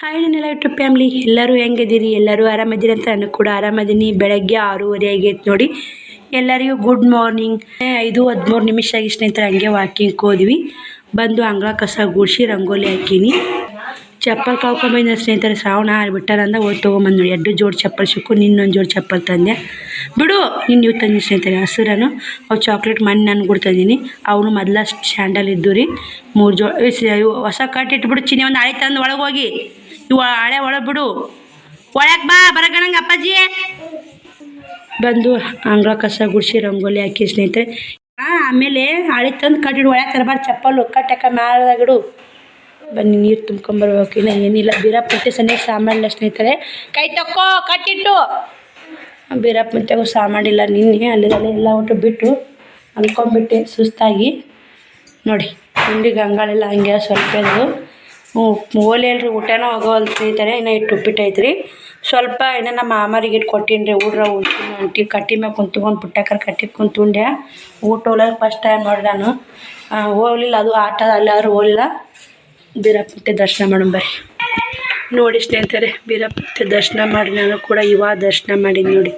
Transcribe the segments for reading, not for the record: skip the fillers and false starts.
Hi ನನ್ನೆಲ್ಲ YouTube family ಎಲ್ಲರೂ ಹೆಂಗಿದ್ದೀರಿ? ಎಲ್ಲರೂ ಆರಾಮದಿರಿ ಅಂತ ನಾನು ಕೂಡ ಆರಾಮದೀನಿ. ಬೆಳಗ್ಗೆ 6:30 ಆಗೈತೆ ನೋಡಿ. ಎಲ್ಲರಿಗೂ ಗುಡ್ ಮಾರ್ನಿಂಗ್. 5:13 ಆಗಿ ಸ್ನೇಹಿತರೆ ಹಂಗೆ ವಾಕಿಂಗ್ ಹೋದ್ವಿ. ಬಂದು ಅಂಗಳ ಕಸ ಗುಡಿಸಿ ರಂಗೋಲಿ ಹಾಕೀನಿ. ಚಪ್ಪಲ್ ಕಳ್ಕೊಂಬಂದ ಸ್ನೇಹಿತರೆ, ಶ್ರಾವಣ ಬಿಟ್ಟಾರಂದ ಹೋಗಿ ತೊಗೊಂಬಂದು ನೋಡಿ. 2 ಜೋಡಿ ಚಪ್ಪಲ್ ಸಿಕ್ಕು. ನಿನ್ನೊಂದು ಜೋಡಿ ಚಪ್ಪಲ್ ತಂದೆ. ಬಿಡು ನಿನ್ನ ಇವು ತಂದಿ ಸ್ನೇಹಿತರೆ ಹಸಿರನು. ಅವು ಚಾಕ್ಲೇಟ್ ಮಣ್ಣು ನಾನು ಕೂಡ ತಂದೀನಿ. ಅವನು ಮೊದಲ ಸ್ಯಾಂಡಲ್ ಇದ್ದು ರೀ. 3 ಜೋಡಿ ಇವು ಹೊಸ ಕಟ್ಟಿಟ್ಬಿಡು. ಚಿನ್ನಿ ಒಂದು ಹಳೆ ತಂದು ಒಳಗೆ ಹೋಗಿ ಇವು ಹಳೆ ಒಳಗೆ ಬಿಡು. ಒಳಗೆ ಬಾ ಬರಗಣಂಗೆ ಅಪ್ಪಾಜಿ. ಬಂದು ಅಂಗಳ ಕಸ ಗುಡಿಸಿ ರಂಗೋಲಿ ಹಾಕಿ ಸ್ನೇಹಿತರೆ. ಆಮೇಲೆ ಹಳೆ ತಂದು ಕಟ್ಟಿಡು. ಒಳಗೆ ತರಬಾರ್ದು ಚಪ್ಪಲು ಕಟ್ಟಕ್ಕ ಮ್ಯಾಲಾಗಿಡು. ಬನ್ನಿ ನೀರು ತುಂಬ್ಕೊಂಬರ್ಬೇಕು. ಇನ್ನು ಏನಿಲ್ಲ. ಬೀರಪ್ಪತ್ತೆ ಸನಿಗೆ ಸಾಮಾನಿಲ್ಲ ಸ್ನೇಹಿತರೆ. ಕೈ ತಕ್ಕೋ ಕಟ್ಟಿಟ್ಟು. ಬೀರಪ್ಪತ್ತೆಗೂ ಸಾಮಾನಿಲ್ಲ. ನಿನ್ನೆ ಅಲ್ಲಿರಲ್ಲೇ ಎಲ್ಲ ಒಟ್ಟು ಬಿಟ್ಟು ಅನ್ಕೊಂಡ್ಬಿಟ್ಟೆ ಸುಸ್ತಾಗಿ ನೋಡಿ. ಹಿಂಡಿಗೆ ಅಂಗಳೆಲ್ಲ ಹಂಗೆ ಸ್ವಲ್ಪ ಅದು ಓಲೆ ಅಲ್ರಿ. ಊಟನೂ ಹೋಗೋವಲ್ಲ ಸ್ನೇಹಿತರೆ. ಇನ್ನು ಇಟ್ಟು ಉಪ್ಪಿಟ್ಟು ಐತ್ರಿ. ಸ್ವಲ್ಪ ಇನ್ನು ನಮ್ಮ ಮಾಮರಿಗೆ ಇಟ್ಟು ಕೊಟ್ಟೀನಿ ರೀ. ಊಡ್ರ ಉಂಟಿ ಕಟ್ಟಿ ಮ್ಯಾಗ ಕುಂತ್ಕೊಂಡು ಪುಟ್ಟಕ್ಕರ ಕಟ್ಟಿ ಕುಂತ್ಕೊಂಡೆ. ಊಟ ಹೋಗ್ಲಾರ ಫಸ್ಟ್ ಟೈಮ್ ನೋಡಿ ನಾನು. ಹೋಗ್ಲಿಲ್ಲ ಅದು ಆಟ ಅಲ್ಲಾದ್ರೂ ಹೋಗಲಿಲ್ಲ. ಬೀರಪ್ಪತ್ತೆ ದರ್ಶನ ಮಾಡೋಣ ಬರ್ರಿ. ನೋಡಿ ಸ್ನೇಹಿತರೆ, ಬೀರಪ್ಪತ್ತೆ ದರ್ಶನ ಮಾಡಿ ನಾನು ಕೂಡ ಇವಾಗ ದರ್ಶನ ಮಾಡೀನಿ ನೋಡಿ.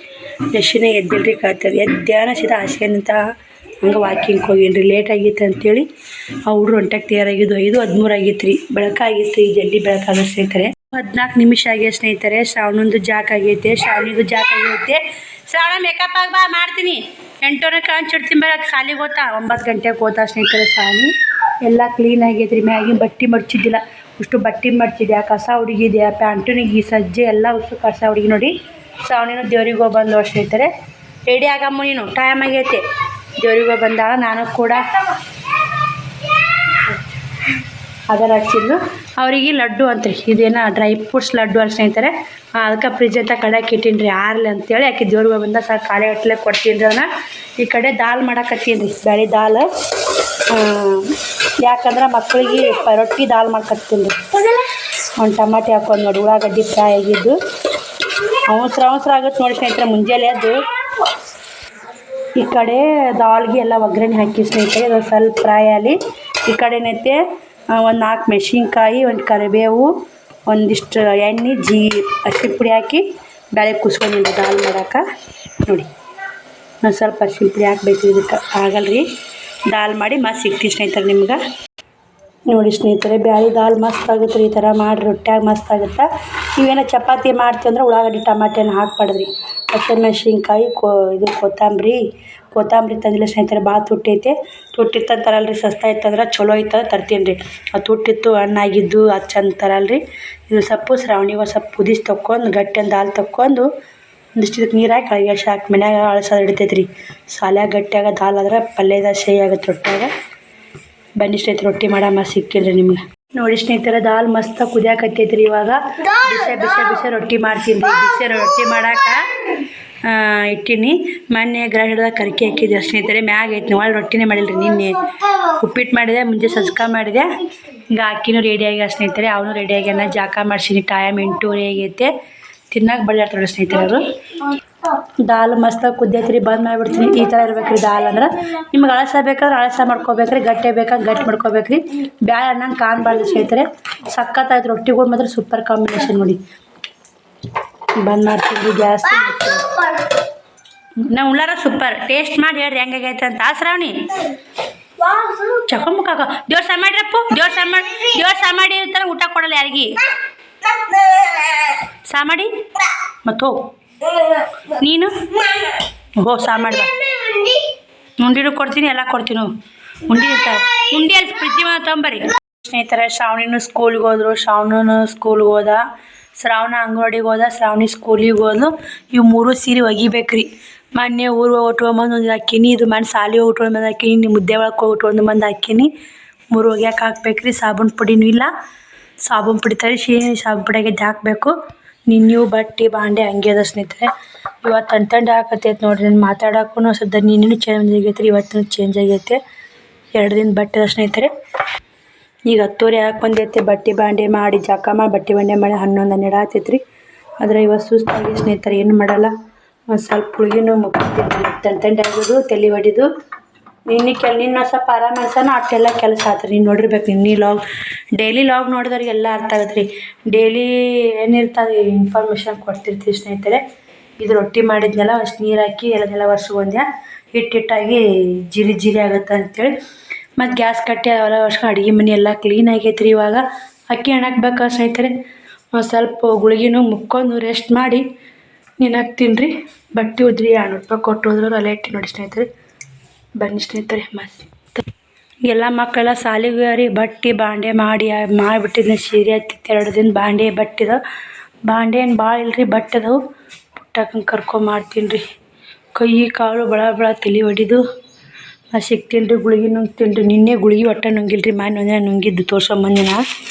ನೆಶಿನ ಎದ್ದಿಲ್ರಿ ಕಾಯ್ತಾರೆ. ಎದ್ದಾನ ಸೀದಾ ಹಾಸ್ಯಂತ ಹಂಗೆ ವಾಕಿಂಗ್ ಹೋಗೀನಿ. ಲೇಟ್ ಆಗಿತ್ತು ಅಂತೇಳಿ ಆ ಹುಡ್ರು ಹೊಂಟಕ್ಕೆ ತಯಾರಾಗಿದ್ದು. 5:13 ಆಗಿತ್ತು ರೀ. ಬೆಳಕಾಗಿತ್ತು. ಈ ಜಲ್ದಿ ಬೆಳಕಾಗ ಸ್ನೇಹಿತರೆ. 14 ನಿಮಿಷ ಆಗ್ಯದ ಸ್ನೇಹಿತರೆ. ಶ್ರಾವಣಂದು ಜಾಕ್ ಆಗೈತೆ. ಶ್ರಾವಣಿದು ಜಾಕ್ ಆಗೈತೆ. ಶ್ರಾವಣ ಮೇಕಪ್ ಆಗಿ ಬಾ ಮಾಡ್ತೀನಿ. 8:00 ಕಾಣಿಸಿಡ್ತೀನಿ ಬರೋಕೆ. ಖಾಲಿಗೆ ಹೋತಾ 9 ಗಂಟೆಗೆ ಹೋತಾ ಸ್ನೇಹಿತರೆ. ಶ್ರಾವಣಿ ಎಲ್ಲ ಕ್ಲೀನ್ ಆಗೈತೆ ರೀ. ಮ್ಯಾಗಿನ ಬಟ್ಟೆ ಮಡ್ಚಿದ್ದಿಲ್ಲ. ಅಷ್ಟು ಬಟ್ಟೆ ಮಡ್ಚಿದ್ಯಾ, ಕಸ ಹುಡುಗಿದ್ಯಾ, ಪ್ಯಾಂಟುನಿಗೆ ಸಜ್ಜೆ ಎಲ್ಲ ಉಸು ಕಸ ಹುಡುಗಿ ನೋಡಿ. ಶ್ರಾವಣಿನೂ ದೇವ್ರಿಗೆ ಹೋಗಿ ಬಂದು ಸ್ನೇಹಿತರೆ. ರೆಡಿ ಆಗಮ್ಮ ನೀನು, ಟೈಮ್ ಆಗೈತೆ. ದೇವ್ರಿಗೆ ಹೋಗಿ ಬಂದಾಗ ನಾನು ಕೂಡ ಅದರ ಹಚ್ಚಿದ್ದು. ಅವರಿಗೆ ಲಡ್ಡು ಅಂತ್ರಿ. ಇದೇನೋ ಡ್ರೈ ಫ್ರೂಟ್ಸ್ ಲಡ್ಡು ಅಲ್ಲಿ ಸ್ನೇಹಿತರೆ. ಅದಕ್ಕೆ ಫ್ರಿಜ್ ಅಂತ ಕಡೆಗೆ ಇಟ್ಟೀನಿ ರೀ ಆರ್ಲಿ ಅಂತೇಳಿ. ಆಕೆ ದೇವ್ರಿಗೆ ಹೋಗಿ ಬಂದ ಸ್ವಲ್ಪ ಖಾಲಿ ಹೊಟ್ಟಲೆ ಕೊಡ್ತೀನಿ ರೀ ಅದನ್ನು. ಈ ಕಡೆ ದಾಲ್ ಮಾಡಕತ್ತೀನಿ ರೀ. ಬೇಳೆ ದಾಲ್. ಯಾಕಂದ್ರೆ ಮಕ್ಕಳಿಗೆ ರೊಟ್ಟಿ ದಾಲ್ ಮಾಡ್ಕೊತೀನಿ ರೀ. ಒಂದು ಟಮಾಟೆ ಹಾಕೊಂಡು ನೋಡಿ. ಉಳ್ಳಾಗಡ್ಡಿ ಫ್ರೈ ಆಗಿದ್ದು ಅವಸರ ಆಗುತ್ತೆ ನೋಡಿ ಸ್ನೇಹಿತರೆ. ಮುಂಜಾನೆ ಅದು ಈ ಕಡೆ ದಾಲ್ಗೆ ಎಲ್ಲ ಒಗ್ಗರಣೆ ಹಾಕಿ ಸ್ನೇಹಿತರೆ. ಅದು ಸ್ವಲ್ಪ ಫ್ರೈ ಆಗಲಿ. ಈ ಕಡೆ ಏನೈತೆ ಒಂದು 4 ಮೆಣಸಿನ್ಕಾಯಿ, ಒಂದು ಕರಿಬೇವು, ಒಂದಿಷ್ಟು ಎಣ್ಣೆ, ಅರಿಶಿನ ಪುಡಿ ಹಾಕಿ ಬೇಳೆ ಕುಸ್ಕೊಂಡಿನಿ ದಾಲ್ ಮಾಡೋಕೆ ನೋಡಿ. ಒಂದು ಸ್ವಲ್ಪ ಅರಿಶಿನ ಪುಡಿ ಹಾಕ್ಬೇಕು. ಇದಕ್ಕೆ ಆಗಲ್ರಿ. ದಾಲ್ ಮಾಡಿ ಮಸ್ತ್ ಸಿಗ್ತೀವಿ ಸ್ನೇಹಿತರೆ ನಿಮ್ಗೆ. ನೋಡಿ ಸ್ನೇಹಿತರೆ, ಬ್ಯಾಳಿ ದಾಲ್ ಮಸ್ತ್ ಆಗುತ್ತೆ ರೀ. ಈ ಥರ ಮಾಡಿ ರೊಟ್ಯಾಗ ಮಸ್ತ್ ಆಗುತ್ತೆ. ನೀವೇನೋ ಚಪಾತಿ ಮಾಡ್ತೀವಿ ಅಂದ್ರೆ ಉಳ್ಳಾಗಡ್ಡಿ ಟಮಾಟೆನ ಹಾಕ್ಬಾರ್ದ್ರಿ. ಹಸಿಮೆಣ್ಸಿನ್ಕಾಯಿ ಇದು ಕೊತ್ತಂಬರಿ ತಂದಿಲ್ಲ ಸ್ನೇಹಿತರೆ. ಭಾಳ ತುಟ್ಟೈತೆ. ತುಟ್ಟಿತ್ತಂತಾರಲ್ರಿ. ಸಸ್ತಾ ಇತ್ತಂದ್ರೆ ಚಲೋ ಇತ್ತಂದ್ರೆ ತರ್ತೀನಿ ರೀ. ಅದು ತುಟ್ಟಿತ್ತು ಹಣ್ಣಾಗಿದ್ದು ಅದು ಚಂದ ತರಲ್ರಿ. ಇದು ಸೊಪ್ಪು ಶ್ರಾವಣಿಗೆ ಸ್ವಲ್ಪ ಕುದಿಸಿ ತೊಗೊಂಡು ಗಟ್ಟಿ ದಾಲ್ ತೊಗೊಂಡು ಒಂದಿಷ್ಟು ಇದಕ್ಕೆ ನೀರು ಹಾಕಿ ಕಳಿಗೆ ಹಾಕಿ ಮನ್ಯಾಗ ಅಳಸೋದು ಹಿಡಿತೈತೆ ರೀ. ಸಾಲ್ಯಾಗ ಗಟ್ಟಿಯಾಗ ದಾಲ್ ಆದ್ರೆ ಪಲ್ಯದ ಸಿಹಿ ಆಗುತ್ತೆ ರೊಟ್ಯಾಗ. ಬನ್ನಿ ಸ್ನೇಹಿತರೆ, ರೊಟ್ಟಿ ಮಾಡಮ್ಮ ಸಿಕ್ಕಿಲ್ರಿ ನಿಮ್ಗೆ. ನೋಡಿ ಸ್ನೇಹಿತರೆ, ದಾಲ್ ಮಸ್ತ್ ಕುದಿಯಾಕತ್ತೈತಿ ರೀ. ಇವಾಗ ಬಿಸಿ ರೊಟ್ಟಿ ಮಾಡ್ತೀನಿ ರೀ. ಬಿಸಿ ರೊಟ್ಟಿ ಮಾಡಕ್ಕೆ ಇಟ್ಟೀನಿ. ಮೊನ್ನೆ ಹಿಡ್ದಾಗ ಕರ್ಕಿ ಹಾಕಿದ್ದೆ ಸ್ನೇಹಿತರೆ. ಮ್ಯಾಗ ಐತಿ. ಒಳ್ಳೆ ರೊಟ್ಟಿನೇ ಮಾಡಿಲ್ಲ ರೀ. ನಿನ್ನೆ ಉಪ್ಪಿಟ್ಟು ಮಾಡಿದೆ, ಮುಂಜೆ ಸಜ್ಕ ಮಾಡಿದೆ. ಹಿಂಗೆ ಅಕ್ಕಿನೂ ರೆಡಿ ಆಗ್ಯ ಸ್ನೇಹಿತರೆ. ಅವನು ರೆಡಿ ಆಗ್ಯಾನ. ಜಾಕ ಮಾಡ್ಸೀನಿ. ಟೈಮ್ 8:30 ಆಗೈತೆ. ತಿನ್ನಕ್ಕೆ ಬಳ್ಳಾಡ್ತಾಳೆ ಸ್ನೇಹಿತರೆ ಅವರು. ದಾಲ್ ಮಸ್ತ್ ಕುದ್ದೈತ್ರಿ. ಬಂದ್ ಮಾಡಿಬಿಡ್ತೀನಿ. ಈ ಥರ ಇರ್ಬೇಕ್ರಿ ದಾಲ್ ಅಂದ್ರೆ. ನಿಮ್ಗೆ ಅಳಸ ಬೇಕಾದ್ರೆ ಅಳಸ ಮಾಡ್ಕೋಬೇಕ್ರಿ. ಗಟ್ಟಿ ಬೇಕಾದ್ರೆ ಗಟ್ಟಿ ಮಾಡ್ಕೋಬೇಕ್ರಿ. ಬ್ಯಾಳೆ ಅನ್ನಂಗೆ ಕಾಣಬಾರ್ದು ಸ್ನೇಹಿತರೆ. ಸಖತ್ತಾಯ್ತು. ರೊಟ್ಟಿಗಳು ಮಾತ್ರ ಸೂಪರ್ ಕಾಂಬಿನೇಷನ್ ನೋಡಿ. ಬಂದ್ ಮಾಡ್ತೀನಿ ಗ್ಯಾಸ್. ನಾವು ಉಳ್ಳಾರ ಸೂಪರ್ ಟೇಸ್ಟ್ ಮಾಡಿ ಹೇಳ್ರಿ ಹೆಂಗಾಗೈತೆ ಅಂತ. ಶ್ರಾವಣಿ ಚಕೊಂಬ ದೇವ್ರ ಸಹ ಮಾಡ್ರಪ್ಪು. ದೇವ್ರ ಸಹ ಮಾಡಿ ಇರ್ತಾರೆ. ಊಟ ಕೊಡಲ್ಲ ಯಾರಿಗೆ. ಸಹ ಮಾಡಿ ಮತ್ತು ಹೋಗು ನೀನು. ಸಹ ಮಾಡ್ಬಾ. ಉಂಡಿನೂ ಕೊಡ್ತೀನಿ, ಎಲ್ಲ ಕೊಡ್ತೀನಿ. ಉಂಡಿ ಇರ್ತಾವೆ. ಉಂಡಿ ಅಲ್ಲಿ ಫ್ರಿಜ್ಜಿ ತೊಗೊಂಬರಿ ಸ್ನೇಹಿತರೆ. ಶ್ರಾವಣಿನೂ ಸ್ಕೂಲ್ಗೆ ಹೋದ್ರು. ಸ್ಕೂಲ್ಗೆ ಹೋದ. ಶ್ರಾವಣ ಅಂಗನವಾಡಿಗೆ ಹೋದ. ಶ್ರಾವಣಿ ಸ್ಕೂಲಿಗೆ ಹೋದ್ಲು. ಇವು 3 ಸೀರೆ ಒಗಿಬೇಕ್ರಿ. ಮೊನ್ನೆ ಊರು ಉಟ್ಕೊಂಬಂದು ಒಂದು ಹಾಕೀನಿ. ಇದು ಮನೆ ಸಾಲಿ ಉಟ್ಕೊಂಡ್ಬಂದು ಹಾಕೀನಿ. ಮುದ್ದೆ ಒಳಗೆ ಉಟ್ಕೊಂಡು ಬಂದು ಹಾಕೀನಿ. 3 ಒಗ್ಯಾಕೆ ಹಾಕ್ಬೇಕ್ರಿ. ಸಾಬೂನು ಪುಡಿನೂ ಇಲ್ಲ. ಸಾಬೂನು ಪುಡಿ ತರಿಸಿ ಸಾಬೂನು ಪುಡಿಯಾಗೆ ಹಾಕಬೇಕು. ನಿನ್ನೆವು ಬಟ್ಟೆ ಬಾಂಡೆ ಹಂಗೆ ಅದ ಸ್ನೇಹಿತರೆ. ಇವತ್ತು ತಂಟೆ ಹಾಕತ್ತೈತೆ ನೋಡ್ರಿ. ನಾನು ಮಾತಾಡೋಕ್ಕೂ ಸದ್ಯ ನಿನ್ನೆನೂ ಚೇಂಜ್ ಆಗೈತೆ ರೀ. ಇವತ್ತು ಚೇಂಜ್ ಆಗೈತೆ. 2 ದಿನ ಬಟ್ಟೆ ಅದ ಸ್ನೇಹಿತರೆ. ಈಗ 10:30 ಯಾಕೆ ಬಂದೈತೆ. ಬಟ್ಟೆ ಬಾಂಡೆ ಮಾಡಿ ಜಾಕ ಮಾಡಿ ಬಟ್ಟೆ ಬಾಂಡೆ ಮಾಡಿ 11 12 ಆಗ್ತೈತೆ ರೀ. ಆದರೆ ಇವತ್ತು ಸುಸ್ತಾಗಿ ಸ್ನೇಹಿತರೆ ಏನು ಮಾಡಲ್ಲ. ಒಂದು ಸ್ವಲ್ಪ ಹುಡುಗಿನೂ ಮುಗಿಸ್ತೀನಿ. ತಂಟೆ ಆಗೋದು ತಲೆ ಹೊಡಿದು ನಿನ್ನ ಸ್ವಲ್ಪ ಆರಾಮ ಅನ್ಸನ ಅಷ್ಟೆಲ್ಲ ಕೆಲಸ ಆತ್ರಿ. ನೀವು ನೋಡಿರ್ಬೇಕು ನಿನ್ನೆ ಡೈಲಿ ಲಾಗ್ ನೋಡಿದವ್ರಿಗೆಲ್ಲ ಅರ್ಥ ಆಗತ್ತೆ ರೀ. ಡೈಲಿ ಏನಿರ್ತದೆ ಇನ್ಫಾರ್ಮೇಷನ್ ಕೊಡ್ತಿರ್ತೀವಿ ಸ್ನೇಹಿತರೆ. ಇದು ರೊಟ್ಟಿ ಮಾಡಿದ್ನೆಲ್ಲ ಅಷ್ಟು ನೀರು ಹಾಕಿ ಎಲ್ಲದೆಲ್ಲ ಒರೆಸ್ಕೊಂಡೆ ಹಿಟ್ಟಾಗಿ ಜಿರಿ ಆಗುತ್ತೆ ಅಂತೇಳಿ ಮತ್ತು ಗ್ಯಾಸ್ ಕಟ್ಟಿ ಅವೆಲ್ಲ ಒರೆಸ್ಕೊಂಡು ಅಡುಗೆ ಮನೆ ಎಲ್ಲ ಕ್ಲೀನ್ ಆಗೈತೆ ರೀ. ಇವಾಗ ಅಕ್ಕಿ ಹಾಕ್ಬೇಕು ಸ್ನೇಹಿತರೆ. ಸ್ವಲ್ಪ ಗುಳಿಗಿನೂ ಮುಕ್ಕೊಂಡು ರೆಸ್ಟ್ ಮಾಡಿ ಹಾಕ್ತೀನಿ ರೀ. ಬಟ್ಟೆ ಉದ್ರಿ 200 ರೂಪಾಯಿ ಕೊಟ್ಟು ಹೋದ್ರು ಅಲ್ಲೇ ಇಟ್ಟು ನೋಡಿ ಸ್ನೇಹಿತರೆ. ಬನ್ನಿ ಸ್ನೇಹಿತರೆ ಮಸ್ತ್ ಎಲ್ಲ ಮಕ್ಕಳೆಲ್ಲ ಸಾಲಿಗೆ ರೀ. ಬಟ್ಟೆ ಬಾಂಡೆ ಮಾಡಿಬಿಟ್ಟಿದ್ನ ಸೀರೆ ಹತ್ತಿತ್ತು 2 ದಿನ ಬಾಂಡೆ ಬಟ್ಟಿದ ಬಾಂಡೆ ಏನು ಭಾಳ ಇಲ್ರಿ ಬಟ್ಟೆ ಅದಾವು. ಪುಟ್ಟಕ್ಕಂಗೆ ಕರ್ಕೊಂಡ್ಮಾಡ್ತೀನಿ ರೀ. ಕೈ ಕಾಲು ಬಳ ತಲೆ ಹೊಡಿದು ಸಿಗ್ತೀನಿ ರೀ. ಗುಳಿಗೆ ನುಂಗ್ತೀನಿ ರೀ. ನಿನ್ನೆ ಗುಳಿಗೆ ಒಟ್ಟು ನುಂಗಿಲ್ಲ ರೀ. ಒಂದಿನ ನುಂಗಿದ್ದು ತೋರ್ಸೊಂಬಂದಿನ.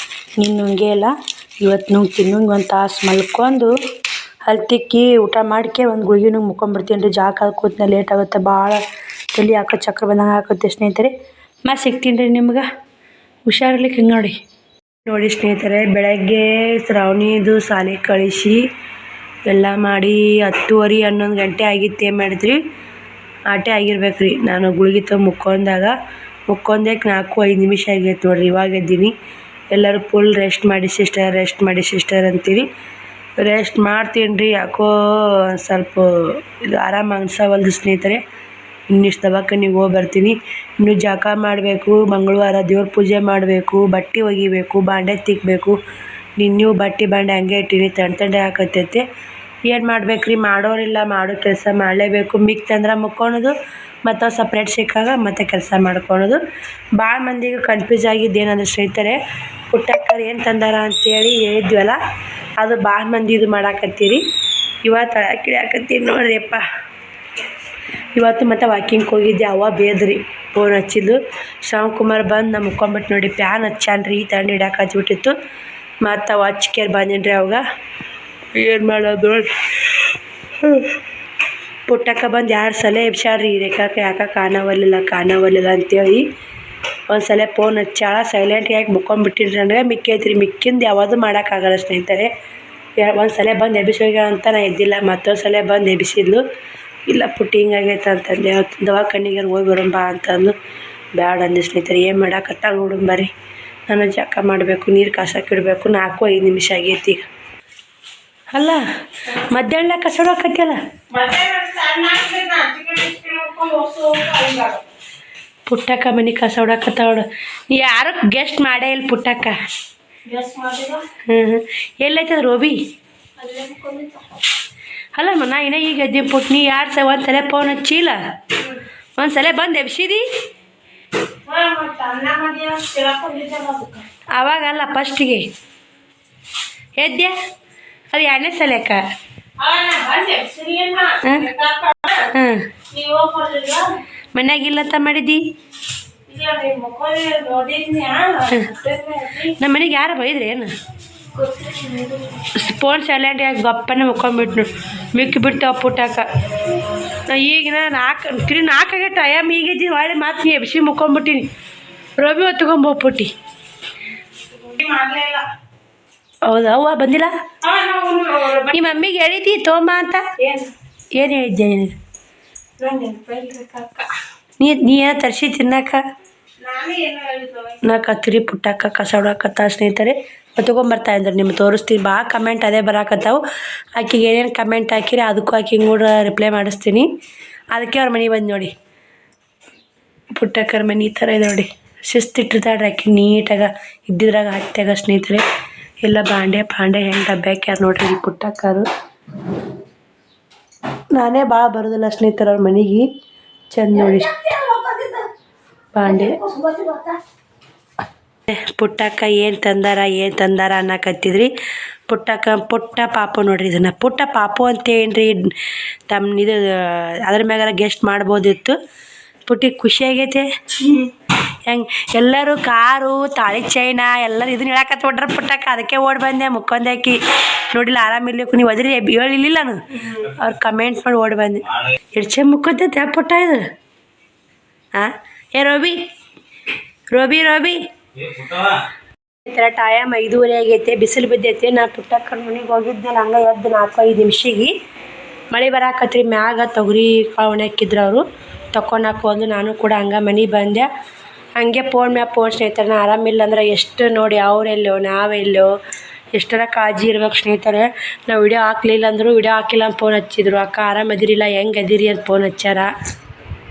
ನಿನ್ನ ನುಂಗೇ ಇಲ್ಲ. ಇವತ್ತು ನುಂಗ್ತೀನಿ. ಒಂದು ತಾಸು ಮಲ್ಕೊಂಡು ಹಲ್ ತಿಕ್ಕಿ ಊಟ ಮಾಡ್ಕೆ ಒಂದು ಗುಳಿಗೆ ನುಂಗಿ ಮುಕ್ಕೊಂಬಿಡ್ತೀನಿ ರೀ. ಜಾಗ ಕೂತ್ನ ಲೇಟ್ ಆಗುತ್ತೆ ಭಾಳ. ತಲೆ ಚಕ್ರ ಬಂದಂಗೆ ಆಗುತ್ತೆ ಸ್ನೇಹಿತರೆ. ಮತ್ತೆ ಸಿಗ್ತೀನಿ ರೀ ನಿಮ್ಗೆ. ಹುಷಾರಿರ್ಲಿಕ್ಕೆ ಹಿಂಗೆ ನೋಡಿ ಸ್ನೇಹಿತರೆ. ಬೆಳಗ್ಗೆ ಶ್ರಾವಣಿದು ಶಾಲೆಗೆ ಕಳಿಸಿ ಎಲ್ಲ ಮಾಡಿ 10:30 11 ಗಂಟೆ ಆಗಿತ್ತು. ಏನು ಮಾಡಿದ್ರಿ ಆಟೆ ಆಗಿರ್ಬೇಕು ರೀ. ನಾನು ಗುಳಿಗೆ ತಗೊಂಡು ಮುಕ್ಕೊಂಡೆ 4-5 ನಿಮಿಷ ಆಗೈತೆ ನೋಡಿರಿ. ಇವಾಗ ಎದ್ದೀನಿ. ಎಲ್ಲರೂ ಫುಲ್ ರೆಸ್ಟ್ ಮಾಡಿ ಸಿಸ್ಟರ್ ಅಂತೀರಿ. ರೆಸ್ಟ್ ಮಾಡ್ತೀನಿ ರೀ. ಯಾಕೋ ಸ್ವಲ್ಪ ಇದು ಆರಾಮ ಅನ್ಸವಲ್ದು ಸ್ನೇಹಿತರೆ. ಇನ್ನಿಷ್ಟು ದವಾಖಾನೆಗೆ ಹೋಗಿ ಬರ್ತೀನಿ. ಇನ್ನು ಜಳಕ ಮಾಡಬೇಕು. ಮಂಗಳವಾರ ದೇವ್ರ ಪೂಜೆ ಮಾಡಬೇಕು. ಬಟ್ಟೆ ಒಗಿಬೇಕು. ಬಾಂಡೆ ತಿಕ್ಕಬೇಕು. ನೀವು ಬಟ್ಟೆ ಬಾಂಡೆ ಹಂಗೆ ಇಟ್ಟೀನಿ. ತಂಡೆ ಹಾಕತ್ತೈತೆ. ಏನು ಮಾಡ್ಬೇಕು ರೀ. ಮಾಡೋರಿಲ್ಲ. ಮಾಡೋ ಕೆಲಸ ಮಾಡಲೇಬೇಕು. ಮಿಕ್ತಂದ್ರೆ ಮುಕ್ಕೊಳೋದು ಮತ್ತು ಸಪ್ರೇಟ್ ಸಿಕ್ಕಾಗ ಮತ್ತೆ ಕೆಲಸ ಮಾಡ್ಕೊಳೋದು. ಭಾಳ ಮಂದಿಗೆ ಕನ್ಫ್ಯೂಸ್ ಆಗಿದ್ದು ಏನಂದ್ರೆ ಸ್ನೇಹಿತರೆ, ಪುಟ್ಟಕ್ಕರು ಏನು ತಂದಾರ ಅಂತೇಳಿ ಹೇಳಿದ್ವಲ್ಲ, ಅದು ಭಾಳ ಮಂದಿ ಇದು ಮಾಡಾಕತ್ತೀರಿ. ಇವತ್ತು ಹಾಕತ್ತೀರಿ ನೋಡ್ರಿ ಅಪ್ಪ. ಇವತ್ತು ಮತ್ತು ವಾಕಿಂಗ್ ಹೋಗಿದ್ದೆ. ಅವ್ವ ಬೇದ್ರಿ ಫೋನ್ ಹಚ್ಚಿದ್ದು. ಶ್ಯಾಮ್ಕುಮಾರ್ ಬಂದು ನಾ ಮುಕ್ಕೊಂಬಿಟ್ಟು ನೋಡಿ. ಪ್ಯಾನ್ ಹಚ್ಚಾನ್ರಿ. ತಂಡು ಹಿಡ್ಯಾಕೆ ಹಚ್ಬಿಟ್ಟಿತ್ತು. ಮತ್ತು ಅವ ಹಚ್ಕೇರ್ ಬಂದೀನಿ ರೀ. ಅವಾಗ ಏನು ಮಾಡೋದು ಪುಟ್ಟಕ್ಕ ಬಂದು 2 ಸಲ ಎಬ್ಸ್ಯಾಳ್ರಿ. ರೇಖಾಕ ಯಾಕೆ ಕಾಣವಲ್ಲಿಲ್ಲ ಅಂತೇಳಿ ಒಂದು ಸಲ ಫೋನ್ ಹಚ್ಚಾಳ. ಸೈಲೆಂಟ್ಗೆ ಯಾಕೆ ಮುಕ್ಕೊಂಬಿಟ್ಟಿನ್ರಿ ಅಂದರೆ ಮಿಕ್ಕಿಂದು ಯಾವುದು ಮಾಡೋಕ್ಕಾಗಲ್ಲ ಸ್ನೇಹಿತರೆ. ಒಂದು ಸಲ ಬಂದು ಎಬ್ಬಿಸೋಗ್ಯಾಳ ಅಂತ ನಾ ಎದ್ದಿಲ್ಲ. ಮತ್ತೊಂದು ಸಲ ಬಂದು ಎಬ್ಬಿಸಿದ್ಲು. ಇಲ್ಲ ಪುಟ್ಟಿ ಹಿಂಗಾಗೈತೆ ಅಂತಂದೆ. ದವಾಖಾನೆಗೆ ಹೋಗಿ ಬರೋಣ ಅಂತಂದು ಬ್ಯಾಡ ಅಂದೆ ಸ್ನೇಹಿತರೆ. ಏನು ಮಾಡಾಕತ್ತ ನೋಡೋಣ ಬರ್ರಿ. ನಾನು ಜಳಕ ಮಾಡಬೇಕು. ನೀರು ಕಾಸಕ್ಕೆ ಇಡಬೇಕು. 4-5 ನಿಮಿಷ ಆಗೈತಿ. ಅಲ್ಲ ಮಧ್ಯಾಹ್ನ ಕಸಡಾಕತ್ತಿಯಲ್ಲ. ಪುಟ್ಟಕ್ಕ ಮನೆ ಕಸ ಹೊಡಾಕತ್ತಾವಳು. ಯಾರು ಗೆಸ್ಟ್ ಮಾಡೇ ಇಲ್ಲ ಪುಟ್ಟಕ್ಕ. ಎಲ್ಲೈತದ ರೋಬಿ? ಅಲ್ಲಮ್ಮ ನಾ ಇನ್ನೂ ಈಗ ಎದ್ದಿ ಪುಟ್. ನೀ ಒಂದು ಸಲ ಫೋನ್ ಹಚ್ಚಿಲ್ಲ. ಒಂದು ಸಲ ಬಂದು ಎಬ್ಸಿದಿ. ಅವಾಗಲ್ಲ ಫಸ್ಟಿಗೆ ಎದ್ದೆ. ಅದು 2ನೇ ಸಲಕ್ಕ. ಮನ್ಯಾಗಿಲ್ಲಂತ ಮಾಡಿದ್ದಿ. ನಮ್ಮ ಮನೆಗೆ ಯಾರು ಬೈದ್ರಿ ಏನು? ಫೋನ್ ಸೈಲೆಂಟ್ ಆಗಿ ಗಪ್ಪನೆ ಮುಕ್ಕೊಂಬಿಟ್ನು. ಮಿಕ್ಕಿ ಬಿಡ್ತಾವ ಪುಟ್ಟಾಕ. ಈಗ 4 ಟೈಮ್ ಈಗಿದ್ದೀನಿ. ಹೊಳ್ಳಿ ಮಾತು ನೀ ಎಬ್ಸಿ ಮುಕ್ಕೊಂಬಿಟ್ಟಿನಿ. ರೋಬಿ ಹೊತ್ಕೊಂಬೋಗ್ಬಿಟ್ಟು. ಹೌದಾ? ಅವ್ವ ಬಂದಿಲ್ಲ? ನಿಮ್ಮ ಮಮ್ಮಿಗೆ ಹೇಳಿದ್ದಿ ತೊಂಬ ಅಂತ? ಏನು ಹೇಳಿದ್ದೆ ನೀ ಏನೋ ತರಿಸಿ ತಿನ್ನಕ? ನಾ ಕತ್ರಿ ಪುಟ್ಟಕ್ಕ ಕಸ ಹೊಡಕತ್ತ ಸ್ನೇಹಿತರೆ. ತೊಗೊಂಬರ್ತಾ ಇದ್ದಾರೆ. ನಿಮ್ಗೆ ತೋರಿಸ್ತೀನಿ. ಭಾಳ ಕಮೆಂಟ್ ಅದೇ ಬರಾಕತ್ತಾವು. ಆಕೆಗೆ ಏನೇನು ಕಮೆಂಟ್ ಹಾಕಿರಿ ಅದಕ್ಕೂ ಆಕೆಗೆ ಕೂಡ ರಿಪ್ಲೈ ಮಾಡಿಸ್ತೀನಿ. ಅದಕ್ಕೆ ಅವ್ರ ಮನೆ ಬಂದು ನೋಡಿ. ಪುಟ್ಟಕ್ಕರ ಮನೆ ಈ ಥರ ಇದೆ ನೋಡಿ. ಶಿಸ್ತಿಟ್ಟಿರ್ತಾಳ್ರಿ ಆಕೆ ನೀಟಾಗ. ಇದ್ದಿದ್ರಾಗ ಹಾಕ್ತಾಗ ಸ್ನೇಹಿತರೆ. ಎಲ್ಲ ಬಾಂಡೆ ಹೆಂಗೆ ಡಬ್ಬ್ಯಾಕ್ಯಾರ ನೋಡ್ರಿ ಈ ಪುಟ್ಟಕ್ಕರು. ನಾನೇ ಭಾಳ ಬರೋದಿಲ್ಲ ಸ್ನೇಹಿತರೆ ಅವ್ರ ಮನೆಗೆ. ಚಂದ ನೋಡಿ ಬಾಂಡೆ. ಪುಟ್ಟಕ್ಕ ಏನು ತಂದಾರ ಅನ್ನಕತ್ತಿದ್ರಿ. ಪುಟ್ಟ ಪಾಪು ನೋಡ್ರಿ. ಇದನ್ನು ಪುಟ್ಟ ಪಾಪು ಅಂತೇನ್ರಿ. ಇದು ಅದ್ರ ಮ್ಯಾಗಾರ ಗೆಸ್ಟ್ ಮಾಡ್ಬೋದಿತ್ತು. ಪುಟ್ಟಿಗೆ ಖುಷಿ ಆಗೈತೆ. ಹೆಂಗೆ ಎಲ್ಲರೂ ಕಾರು ತಾಳಿ ಚೈನ ಎಲ್ಲರೂ ಇದನ್ನ ಹೇಳಕತ್ತ ಹೊಡ್ರ ಪುಟ್ಟಕ್ಕ. ಅದಕ್ಕೆ ಓಡಿ ಬಂದೆ. ಮುಕ್ಕೊಂದಾಕಿ ನೋಡಿಲ್ಲ ಆರಾಮಿರ್ಲಿಕ್ಕೆ ನೀವು ಅದ್ರಿ ಹೇಳಿಲ್ಲ ನಾನು. ಅವ್ರು ಕಮೆಂಟ್ ಮಾಡಿ ಓಡಿ ಬಂದೆ. ಎಷ್ಟು ಮುಕ್ಕೊಂತೈತೆ ಯಾವ ಪುಟ್ಟ ಇದು? ಏ ರೋಬಿ ಈ ಥರ ಟೈಮ್ 5:30 ಆಗೈತೆ. ಬಿಸಿಲು ಬಿದ್ದೈತೆ. ನಾ ಪುಟ್ಟಕ್ಕನ ಮನೆಗೆ ಹೋಗಿದ್ದೆ. ಹಂಗೆ ಎದ್ದು 4-5 ನಿಮಿಷಿಗೆ ಮಳೆ ಬರಾಕತ್ರಿ. ಮ್ಯಾಗ ತೊಗರಿ ಕಾಳು ಹಾಕಿದ್ರು ಅವರು. ತಗೊಳಕ್ಕೆ ಹೋದ್ಲು. ನಾನು ಕೂಡ ಹಂಗೆ ಮನೆಗೆ ಬಂದೆ. ಹಂಗೆ ಫೋನ್ ಸ್ನೇಹಿತರೆ, ನಾನು ಆರಾಮಿಲ್ಲ ಅಂದ್ರೆ ಎಷ್ಟು ನೋಡಿ ಅವರೆಲ್ಲೋ ನಾವೆಲ್ಲೋ ಎಷ್ಟರ ಕಾಳಜಿ ಇರ್ಬೇಕು ಸ್ನೇಹಿತರೆ. ನಾವು ವಿಡಿಯೋ ಹಾಕ್ಲಿಲ್ಲ ಅಂದರು ವಿಡಿಯೋ ಹಾಕಿಲ್ಲ ಅಂತ ಫೋನ್ ಹಚ್ಚಿದ್ರು. ಅಕ್ಕ ಆರಾಮದಿರಿಲ್ಲ, ಹೆಂಗೆ ಅದಿರಿ ಅಂತ ಫೋನ್ ಹಚ್ಚಾರ.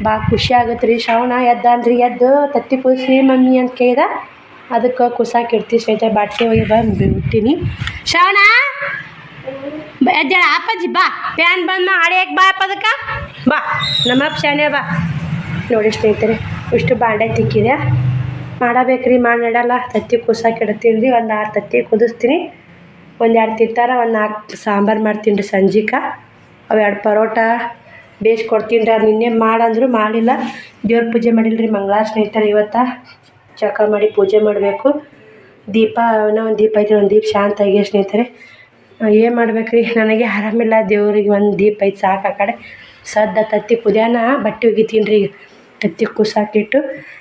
ಭಾಳ ಖುಷಿ ಆಗುತ್ತೆ ರೀ. ಶ್ರವಣ ಎದ್ದು ತತ್ತಿ ಕುದಿಸಿ ಮಮ್ಮಿ ಅಂತ ಕೇಳಿದ, ಅದಕ್ಕೆ ಕುಸಾಕೆ ಇಡ್ತೀವಿ ಸ್ನೇಹಿತರೆ. ಬಟ್ಟೆ ಹೋಗಿ ಬಿಟ್ಟಿನಿ. ಶ್ರವಣ ಎದ್ದೇಳ ಅಪ್ಪಾಜಿ ಬಾ, ಫ್ಯಾನ್ ಬಂದ ಆಡಿಯಕ್ಕೆ ಬಾ ಅದಕ್ಕೆ ಬಾ, ನಮ್ಮಪ್ಪ ಶಾನೆ ಬಾ. ನೋಡಿ ಸ್ನೇಹಿತರೆ, ಇಷ್ಟು ಬಾಂಡೆ ತಿಕ್ಕಿದೆ, ಮಾಡಬೇಕ್ರಿ, ಮಾಡಿ ನಡಲ್ಲ. ತತ್ತಿ ಕುಸಾಕೆ ಇಡ್ತೀನಿ ರೀ. ಒಂದು 6 ತತ್ತಿ ಕುದಿಸ್ತೀನಿ, ಒಂದು 2 ತಿಂತಾರೆ, ಒಂದು 4 ಸಾಂಬಾರು ಮಾಡ್ತೀನಿ ರೀ ಸಂಜಿಕ. ಅವು 2 ಪರೋಟ ಬೇಯಿಸ್ಕೊಡ್ತೀನಿ ರೀ. ನಿನ್ನೆ ಮಾಡಂದ್ರು ಮಾಡಿಲ್ಲ. ದೇವ್ರ ಪೂಜೆ ಮಾಡಿಲ್ಲ ರೀ ಮಂಗಳವಾರ ಸ್ನೇಹಿತರೆ. ಇವತ್ತು ಚಕ ಮಾಡಿ ಪೂಜೆ ಮಾಡಬೇಕು. ದೀಪ ಇನ್ನೂ ಒಂದು ದೀಪ ಐತೆ, ಒಂದು ದೀಪ ಶಾಂತ ಆಗಿ ಸ್ನೇಹಿತರೆ. ಏನು ಮಾಡ್ಬೇಕು ರೀ, ನನಗೆ ಆರಾಮಿಲ್ಲ. ದೇವ್ರಿಗೆ ಒಂದು ದೀಪ ಐತೆ ಸಾಕು. ಆ ಕಡೆ ಸದ್ದ ತತ್ತಿ ಕುದಿಯಾನ ಬಟ್ಟೆ ಒಗಿತೀನಿ ರೀ. ಈಗ ತತ್ತಿ ಕುಸಾಕಿಟ್ಟು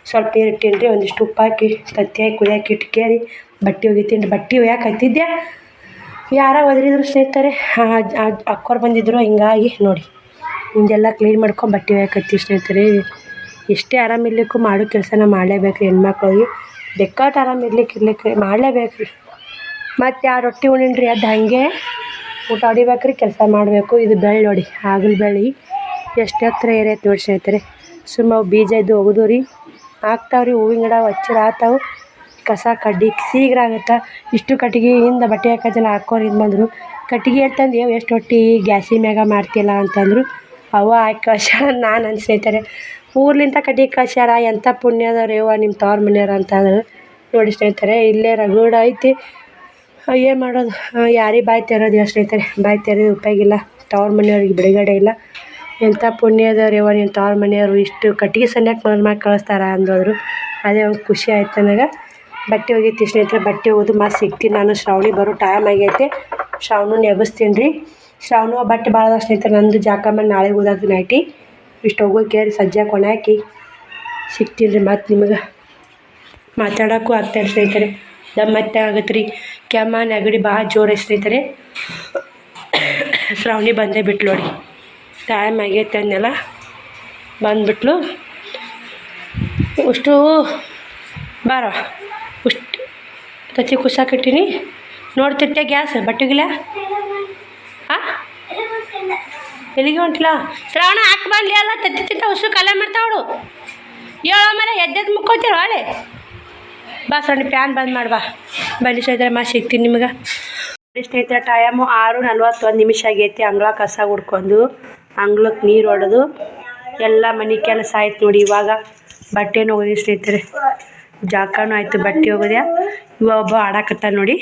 ಸ್ವಲ್ಪ ನೀರು ಇಟ್ಟೀನಿ ರೀ, ಒಂದಿಷ್ಟು ಉಪ್ಪು ಹಾಕಿ ತತ್ತಿ ಹಾಕಿ ಕುದಿಯಾಕೆ ಇಟ್ಕೇರಿ ಬಟ್ಟೆ ಒಗಿತೀನಿ ರೀ. ಬಟ್ಟೆ ಒಯ್ಯಾಕೆ ಹತ್ತಿದ್ದೆ, ಯಾರೋ ಒದರಿದ್ರು ಸ್ನೇಹಿತರೆ. ಅಕ್ಕೋರು ಬಂದಿದ್ರು, ಹಿಂಗಾಗಿ ನೋಡಿ ಹಿಂಗೆಲ್ಲ ಕ್ಲೀನ್ ಮಾಡ್ಕೊಂಡು ಬಟ್ಟೆ ಒಯ್ಯಾಕೆ ಹತ್ತೀವಿ ಸ್ನೇಹಿತರೆ. ಎಷ್ಟೇ ಆರಾಮಿರ್ಲಿಕ್ಕೂ ಮಾಡೋ ಕೆಲಸನ ಮಾಡಲೇಬೇಕು ರೀ. ಹೆಣ್ಮಕ್ಳಿಗೆ ಬೆಕ್ಕಾಟ ಇರ್ಲಿಕ್ಕೆ ಮಾಡಲೇಬೇಕು ರೀ. ಮತ್ತು ಆ ರೊಟ್ಟಿ ಉಣ್ಣೀನಿ ರೀ, ಅದು ಹಾಗೆ ಊಟ ಹೊಡಿಬೇಕು ರೀ, ಕೆಲಸ ಮಾಡಬೇಕು. ಇದು ಬೆಳ್ಳಿ ನೋಡಿ, ಹಾಗಲ ಬೆಳ್ಳಿ ಎಷ್ಟು ಎತ್ತರ ಏರೈತೆ ನೋಡಿ ಸ್ನೇಹಿತರೆ. ಸುಮ್ಮ ಬೀಜ ಇದ್ದು ಒಗದು ರೀ ಆಗ್ತಾವ್ರಿ. ಹೂವಿನ ಗಿಡ ಹಚ್ಚಿರ ಆಗ್ತಾವೆ, ಕಸ ಕಡ್ಡಿ ಶೀಘ್ರ ಆಗುತ್ತೆ. ಇಷ್ಟು ಕಟ್ಟಿಗೆ ಹಿಂದೆ ಬಟ್ಟೆ ಹಾಕೋದೆಲ್ಲ ಹಾಕೋರು ಇದು ಬಂದರು. ಕಟ್ಟಿಗೆ ಅಂತಂದು ಎಷ್ಟು ಹೊಟ್ಟಿ ಗ್ಯಾಸಿ ಮ್ಯಾಗ ಮಾಡ್ತಿಲ್ಲ ಅಂತಂದರು. ಅವ ಹಾಕಿ ಕಳ್ಸ್ಯಾರ ನಾನು ನನ್ನ ಸ್ನೇಹಿತರೆ. ಊರ್ಲಿಂದ ಕಟ್ಟಿಗೆ ಕಳ್ಸ್ಯಾರ, ಎಂಥ ಪುಣ್ಯದವ್ರು ಯವ್ವ ನಿಮ್ಮ ತವ್ರ ಮನೆಯವ್ರು ಅಂತಂದ್ರು. ನೋಡಿ ಸ್ನೇಹಿತರೆ, ಇಲ್ಲೇ ರಗಡ ಐತಿ. ಏನು ಮಾಡೋದು, ಯಾರಿಗೆ ಬಾಯಿ ತೆರೋದು ಸ್ನೇಹಿತರೆ. ಬಾಯಿ ತೆರೆದು ಉಪಯೋಗ ಇಲ್ಲ. ತವ್ರ ಮನೆಯವ್ರಿಗೆ ಬಿಡುಗಡೆ ಇಲ್ಲ. ಎಂಥ ಪುಣ್ಯದವ್ರು ಯವ್ವ ನಿಮ್ಮ ತವ್ರ ಮನೆಯವರು ಇಷ್ಟು ಕಟ್ಟಿಗೆ ಸನ್ಯಾಕ ಮಾಡಿ ಕಳಿಸ್ತಾರ ಅಂದೋದ್ರು. ಅದೇ ಒಂದು ಖುಷಿ ಆಯ್ತು ನನಗೆ. ಬಟ್ಟೆ ಒಗಿತೀನಿ ಸ್ನೇಹಿತರೆ. ಬಟ್ಟೆ ಒಗೆದು ಮತ್ತೆ ಸಿಗ್ತೀನಿ ನಾನು. ಶ್ರಾವಣಿ ಬರೋ ಟೈಮ್ ಆಗೈತೆ. ಶ್ರಾವಣನ ಎಬ್ಬಿಸ್ತೀನಿ ರೀ. ಶ್ರಾವಣ ಬಟ್ಟೆ ಭಾಳ ಅದ ಸ್ನೇಹಿತರೆ. ನಂದು ಜಾಕ ಮಾಡಿ ನಾಳೆ ಓದಾಕ ನೈಟಿ ಇಷ್ಟು ಹೋಗೋಕೆ ಸಜ್ಜಾಕೆ ಒಣ ಹಾಕಿ ಸಿಗ್ತೀನಿ ರೀ. ಮತ್ತು ನಿಮಗೆ ಮಾತಾಡೋಕ್ಕೂ ಆಗ್ತಾಯಿಲ್ಲ ಸ್ನೇಹಿತರೆ. ಮತ್ತೆ ಆಗತ್ತೆ ರೀ. ಕೆಮ್ಮ ನೆಗಡಿ ಭಾಳ ಜೋರು ಸ್ನೇಹಿತರೆ. ಶ್ರಾವಣಿ ಬಂದೇ ಬಿಟ್ಲು ನೋಡಿ, ಟೈಮ್ ಆಗೈತೆ ಅನ್ನೆಲ್ಲ ಬಂದುಬಿಟ್ಲು. ಅಷ್ಟು ಬಾರ ಉಷ್ಟು ತತ್ತಿ ಕುಸಾಕಿಟ್ಟಿನಿ. ನೋಡ್ತಿರ್ತೆ ಗ್ಯಾಸ್ ಬಟ್ಟೆಗಿಲ್ಲ. ಹಾಂ ಎಲ್ಲಿಗೆ ಹೊಂಟಿಲ್ಲ ಶ್ರಾವಣ ಹಾಕಿ ಬಂದ್ಲಿ ಅಲ್ಲ. ತತ್ತಿ ತಿಂತ ಉಸು ಕಲೆ ಮಾಡ್ತಾವಳು. ಹೇಳೋ ಮೇಲೆ ಎದ್ದೆದ್ದು ಮುಕ್ಕೋತೀರ ಹೊಳೆ ಬಾ. ಸಣ್ಣ ಪ್ಯಾನ್ ಬಂದ್ ಮಾಡಿ ಬಾ. ಬನ್ನಿ ಸ್ನೇಹಿತರೆ, ಮತ್ತೆ ಸಿಗ್ತೀನಿ ನಿಮ್ಗೆ. ಸ್ನೇಹಿತರೆ, ಟೈಮು 6:41 ಆಗೈತಿ. ಅಂಗಳ ಕಸ ಹುಡ್ಕೊಂಡು ಅಂಗ್ಳಕ್ಕೆ ನೀರು ಹೊಡೆದು ಎಲ್ಲ ಮನೆ ಕೆಲಸ ಆಯ್ತು ನೋಡಿ. ಇವಾಗ ಬಟ್ಟೆನೂ ಒಗದಿ ಸ್ನೇಹಿತರೆ. ಜಾಕನೂ ಆಯಿತು, ಬಟ್ಟೆ ಒಗದ್ಯಾ. ಇವಾಗ ಒಬ್ಬ ಆಡಾಕತ್ತ ನೋಡಿ.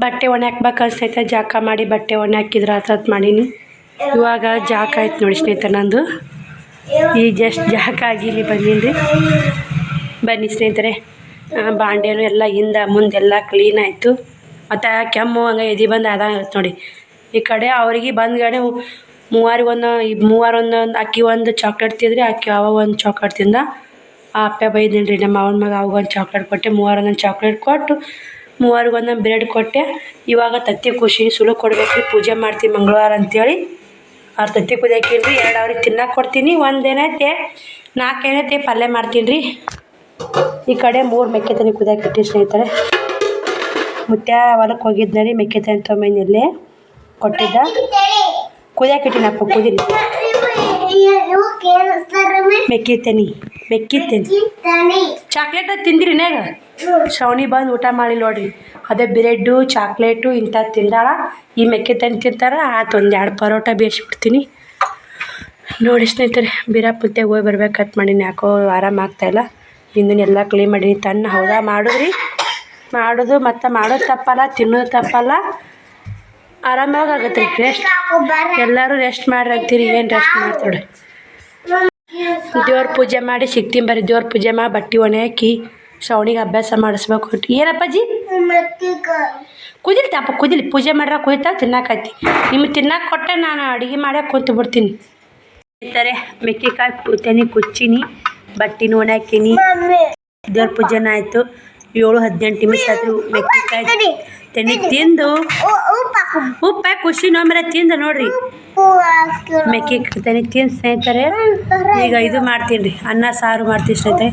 ಬಟ್ಟೆ ಒಣ ಹಾಕ್ಬೇಕು ಸ್ನೇಹಿತರೆ. ಜಾಕ ಮಾಡಿ ಬಟ್ಟೆ ಒಣ ಹಾಕಿದ್ರೆ ಹತ್ತು ಮಾಡೀನಿ. ಇವಾಗ ಜಾಕ ಆಯ್ತು ನೋಡಿ ಸ್ನೇಹಿತರೆ ನಂದು. ಈಗ ಜಸ್ಟ್ ಜಾಕ ಆಗಿ ಇಲ್ಲಿ ಬಂದೀನಿ ರೀ. ಬನ್ನಿ ಸ್ನೇಹಿತರೆ, ಬಾಂಡೆನೂ ಎಲ್ಲ ಹಿಂದೆ ಮುಂದೆಲ್ಲ ಕ್ಲೀನ್ ಆಯಿತು. ಮತ್ತು ಕೆಮ್ಮು ಹಂಗೆ ಎದೆ ಬಂದು ಅದಾಗುತ್ತೆ ನೋಡಿ. ಈ ಕಡೆ ಅವ್ರಿಗೆ ಬಂದ್ಗಡೆ ಮೂವರೊಂದು ಅಕ್ಕಿ ಒಂದು ಚಾಕ್ಲೇಟ್ ತಿಂದ್ರಿ. ಅಕ್ಕಿ ಅವ ಒಂದು ಚಾಕ್ಲೇಟ್ ತಿಂದ. ಆ ಅಪ್ಪೆ ಬೈದೀನಿ ರೀ ನಮ್ಮ ಅವನ ಮಗ. ಅವಾಗೊಂದು ಚಾಕ್ಲೇಟ್ ಕೊಟ್ಟೆ, ಮೂವರೊಂದೊಂದು ಚಾಕ್ಲೇಟ್ ಕೊಟ್ಟು ಮೂವರಿಗೊಂದೊಂದು ಬ್ರೆಡ್ ಕೊಟ್ಟೆ. ಇವಾಗ ತತ್ತಿ ಖುಷಿ ಸುಲು ಕೊಡ್ಬೇಕು ರೀ. ಪೂಜೆ ಮಾಡ್ತೀವಿ ಮಂಗಳವಾರ ಅಂಥೇಳಿ. ಅವ್ರು ತತ್ತಿ ಕುದಿಯಾಕಿನಿ ರೀ. 2 ಅವ್ರಿಗೆ ತಿನ್ನಕ್ಕೆ ಕೊಡ್ತೀನಿ. 1 ಏನೈತೆ 4 ಏನೈತೆ ಪಲ್ಯ ಮಾಡ್ತೀನಿ ರೀ. ಈ ಕಡೆ 3 ಮೆಕ್ಕೆತನಿ ಕುದಿಯಾಕಿಟ್ಟು ಸ್ನೇಹಿತರೆ. ಮುತ್ಯ ಹೊಲಕ್ಕೆ ಹೋಗಿದ್ನ ರೀ. ಮೆಕ್ಕೆತನಿ ತೊಗೊಂಬಂದಿಲ್ಲೇ ಕೊಟ್ಟಿದ್ದ. ಕುದಿಯಾಕಿಟ್ಟಿನಪ್ಪ, ಕುದಿಲಿ. ಮೆಕ್ಕೆತನಿ ಚಾಕ್ಲೇಟ್ ತಿಂದಿರಿ ನೇಗ. ಶ್ರವಣಿ ಬಂದು ಊಟ ಮಾಡಿ ನೋಡ್ರಿ. ಅದೇ ಬ್ರೆಡ್ಡು ಚಾಕ್ಲೇಟು ಇಂಥದ್ದು ತಿಂದಾಳ. ಈ ಮೆಕ್ಕೆತನಿ ತಿಂತಾರ. ಆತು ಒಂದು 2 ಪರೋಟ ಬೇಯಿಸ್ಬಿಡ್ತೀನಿ ನೋಡಿ ಸ್ನೇಹಿತರೆ. ಬೀರಾಪುತ್ತೆಗೆ ಹೋಗಿ ಬರ್ಬೇಕಂತ ಮಾಡೀನಿ. ಯಾಕೋ ಆರಾಮಾಗ್ತಾಯಿಲ್ಲ. ಹಿಂದನ್ನೆಲ್ಲ ಕ್ಲೀನ್ ಮಾಡೀನಿ. ತನ್ನ ಹೌದಾ ಮಾಡಿದ್ರಿ ಮಾಡೋದು ಮತ್ತು ಮಾಡೋದು ತಪ್ಪಲ್ಲ, ತಿನ್ನೋದು ತಪ್ಪಲ್ಲ. ಆರಾಮಾಗಿ ಆಗತ್ತೆ ರೀ. ರೆಸ್ಟ್ ಎಲ್ಲರೂ ರೆಸ್ಟ್ ಮಾಡ್ರಿ ಅಂತೀರಿ. ಏನು ರೆಸ್ಟ್ ಮಾಡ್ತಾಳೆ. ದೇವ್ರ ಪೂಜೆ ಮಾಡಿ ಸಿಗ್ತೀನಿ ಬರ್ರಿ. ದೇವ್ರ ಪೂಜೆ ಮಾಡಿ ಬಟ್ಟೆ ಒಣ ಹಾಕಿ ಶ್ರವಣಿಗೆ ಅಭ್ಯಾಸ ಮಾಡಿಸ್ಬೇಕು. ಏನಪ್ಪಾಜಿ ಕುದಿಲ್ತಪ್ಪ, ಕುದಿಲಿ. ಪೂಜೆ ಮಾಡ್ರ ಕುದಿತಾ ತಿನ್ನಕತ್ತಿ. ನಿಮ್ಗೆ ತಿನ್ನಕ್ಕೆ ಕೊಟ್ಟೆ ನಾನು ಅಡುಗೆ ಮಾಡಕ್ಕೆ ಕುಂತು ಬಿಡ್ತೀನಿ. ಸ್ನೇಹಿತರೆ, ಮೆಕ್ಕೆಕಾಯಿ ತೆನಿ ಕುಚ್ಚಿನಿ, ಬಟ್ಟೆನೂ ಒಣ ಹಾಕೀನಿ. ದೇವ್ರ ಪೂಜೆನ ಆಯಿತು. 7-18 ನಿಮಿಷ ಆದರೂ ಮೆಕ್ಕೆಕಾಯಿ ತೆನೆ ತಿಂದು ಉಪ್ಪ ಖುಷಿ ನೊಂಬರ ತಿಂದು ನೋಡ್ರಿ ಮೆಕ್ಕೆಕಾಯಿ ತೆನೆ ತಿಂದು ಸ್ನೇಹಿತರೆ ಈಗ ಇದು ಮಾಡ್ತೀನಿ ರೀ ಅನ್ನ ಸಾರು ಮಾಡ್ತೀವಿ ಸ್ನೇಹಿತರೆ